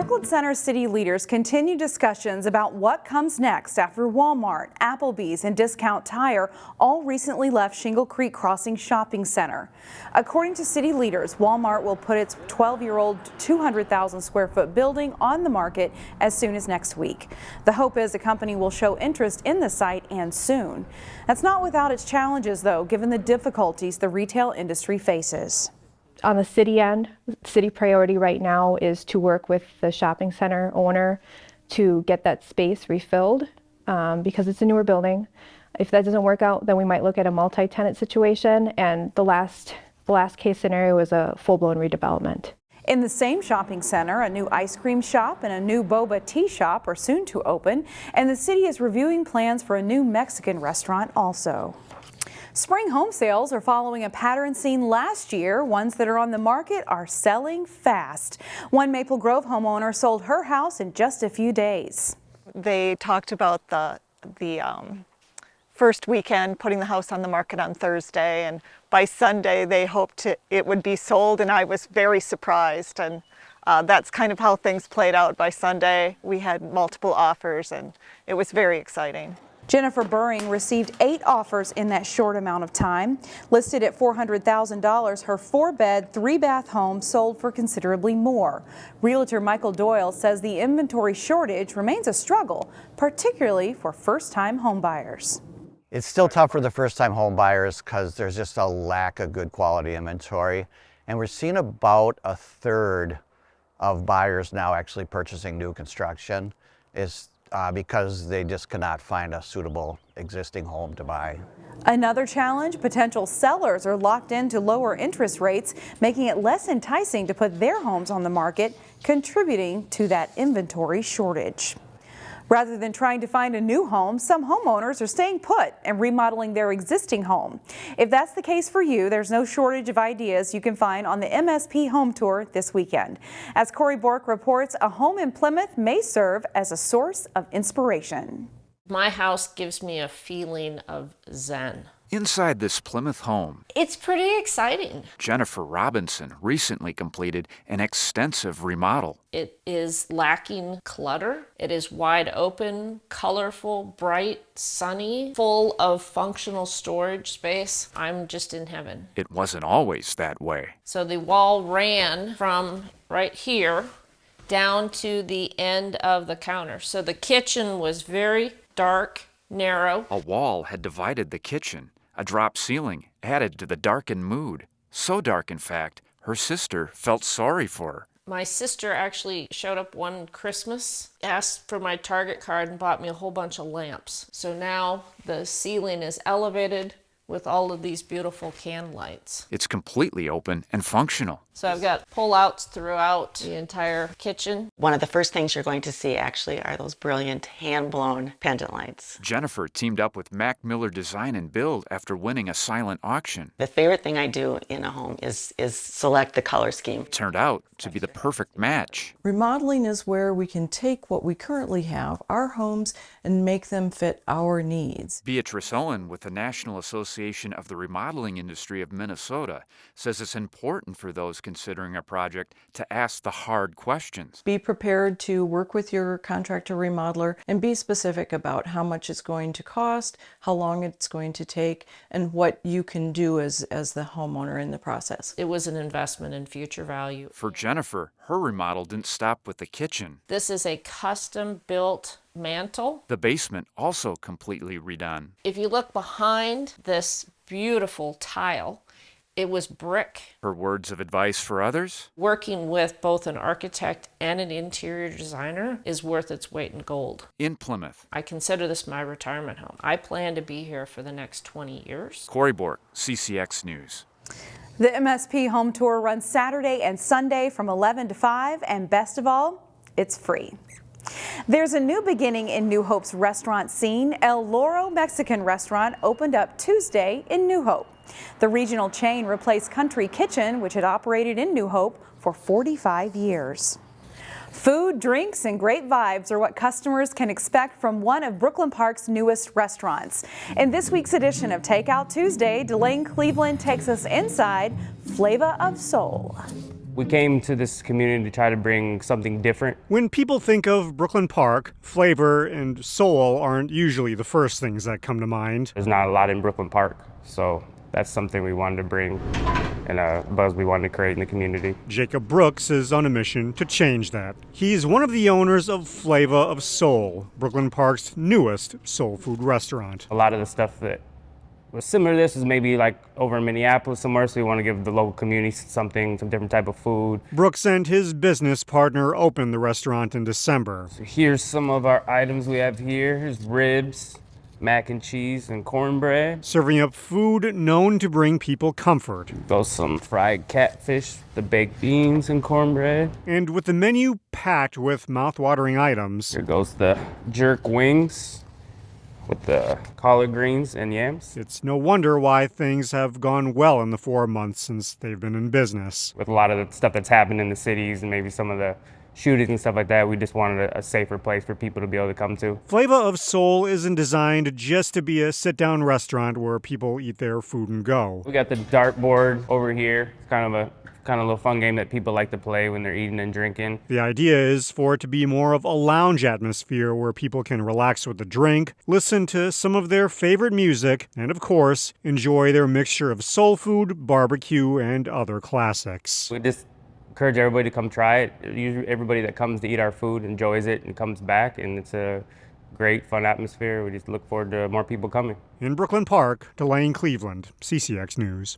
Brooklyn Center city leaders continue discussions about what comes next after Walmart, Applebee's, and Discount Tire all recently left Shingle Creek Crossing Shopping Center. According to city leaders, Walmart will put its 12-year-old 200,000 square foot building on the market as soon as next week. The hope is the company will show interest in the site and soon. That's not without its challenges, though, given the difficulties the retail industry faces. On the city end, city priority right now is to work with the shopping center owner to get that space refilled because it's a newer building. If that doesn't work out, then we might look at a multi-tenant situation, and the last case scenario is a full-blown redevelopment. In the same shopping center, a new ice cream shop and a new boba tea shop are soon to open, and the city is reviewing plans for a new Mexican restaurant also. Spring home sales are following a pattern seen last year. Ones that are on the market are selling fast. One Maple Grove homeowner sold her house in just a few days. They talked about the first weekend putting the house on the market on Thursday, and by Sunday they hoped it would be sold, and I was very surprised. And that's kind of how things played out. By Sunday we had multiple offers, and it was very exciting. Jennifer Burring received 8 offers in that short amount of time. Listed at $400,000, her 4-bed, 3-bath home sold for considerably more. Realtor Michael Doyle says the inventory shortage remains a struggle, particularly for first-time home buyers. It's still tough for the first-time home buyers because there's just a lack of good quality inventory. And we're seeing about a third of buyers now actually purchasing new construction because they just cannot find a suitable existing home to buy. Another challenge, potential sellers are locked into lower interest rates, making it less enticing to put their homes on the market, contributing to that inventory shortage. Rather than trying to find a new home, some homeowners are staying put and remodeling their existing home. If that's the case for you, there's no shortage of ideas you can find on the MSP Home Tour this weekend. As Corey Bork reports, a home in Plymouth may serve as a source of inspiration. My house gives me a feeling of zen. Inside this Plymouth home, It's pretty exciting. Jennifer Robinson recently completed an extensive remodel. It is lacking clutter. It is wide open, colorful, bright, sunny, full of functional storage space. I'm just in heaven. It wasn't always that way. So the wall ran from right here down to the end of the counter. So the kitchen was very dark, narrow. A wall had divided the kitchen. A drop ceiling added to the darkened mood. So dark, in fact, her sister felt sorry for her. My sister actually showed up one Christmas, asked for my Target card, and bought me a whole bunch of lamps. So now the ceiling is elevated with all of these beautiful can lights. It's completely open and functional. So I've got pull-outs throughout the entire kitchen. One of the first things you're going to see actually are those brilliant hand-blown pendant lights. Jennifer teamed up with Mac Miller Design and Build after winning a silent auction. The favorite thing I do in a home is select the color scheme. It turned out to be the perfect match. Remodeling is where we can take what we currently have, our homes, and make them fit our needs. Beatrice Owen with the National Association of the Remodeling Industry of Minnesota says it's important for those considering a project to ask the hard questions. Be prepared to work with your contractor remodeler and be specific about how much it's going to cost, how long it's going to take, and what you can do as the homeowner in the process. It was an investment in future value. For Jennifer, her remodel didn't stop with the kitchen. This is a custom-built mantle. The basement also completely redone. If you look behind this beautiful tile, it was brick. Her words of advice for others? Working with both an architect and an interior designer is worth its weight in gold. In Plymouth. I consider this my retirement home. I plan to be here for the next 20 years. Corey Bork, CCX News. The MSP Home Tour runs Saturday and Sunday from 11 to 5, and best of all, it's free. There's a new beginning in New Hope's restaurant scene. El Loro Mexican restaurant opened up Tuesday in New Hope. The regional chain replaced Country Kitchen, which had operated in New Hope for 45 years. Food, drinks, and great vibes are what customers can expect from one of Brooklyn Park's newest restaurants. In this week's edition of Takeout Tuesday, Delane Cleveland takes us inside Flava of Soul. We came to this community to try to bring something different. When people think of Brooklyn Park, flavor and soul aren't usually the first things that come to mind. There's not a lot in Brooklyn Park, so that's something we wanted to bring and a buzz we wanted to create in the community. Jacob Brooks is on a mission to change that. He's one of the owners of Flava of Soul, Brooklyn Park's newest soul food restaurant. A lot of the stuff that was similar to this is maybe like over in Minneapolis somewhere, so we want to give the local community some different type of food. Brooks and his business partner opened the restaurant in December. So here's some of our items we have here. Here's ribs, mac and cheese, and cornbread. Serving up food known to bring people comfort. Goes some fried catfish, the baked beans and cornbread. And with the menu packed with mouth-watering items. Here goes the jerk wings with the collard greens and yams. It's no wonder why things have gone well in the 4 months since they've been in business. With a lot of the stuff that's happened in the cities and maybe some of the shootings and stuff like that, we just wanted a safer place for people to be able to come to. Flava of Soul isn't designed just to be a sit-down restaurant where people eat their food and go. We got the dartboard over here. It's kind of a little fun game that people like to play when they're eating and drinking. The idea is for it to be more of a lounge atmosphere where people can relax with a drink, listen to some of their favorite music, and of course, enjoy their mixture of soul food, barbecue, and other classics. We just encourage everybody to come try it. Usually everybody that comes to eat our food enjoys it and comes back, and it's a great, fun atmosphere. We just look forward to more people coming. In Brooklyn Park, Delane Cleveland, CCX News.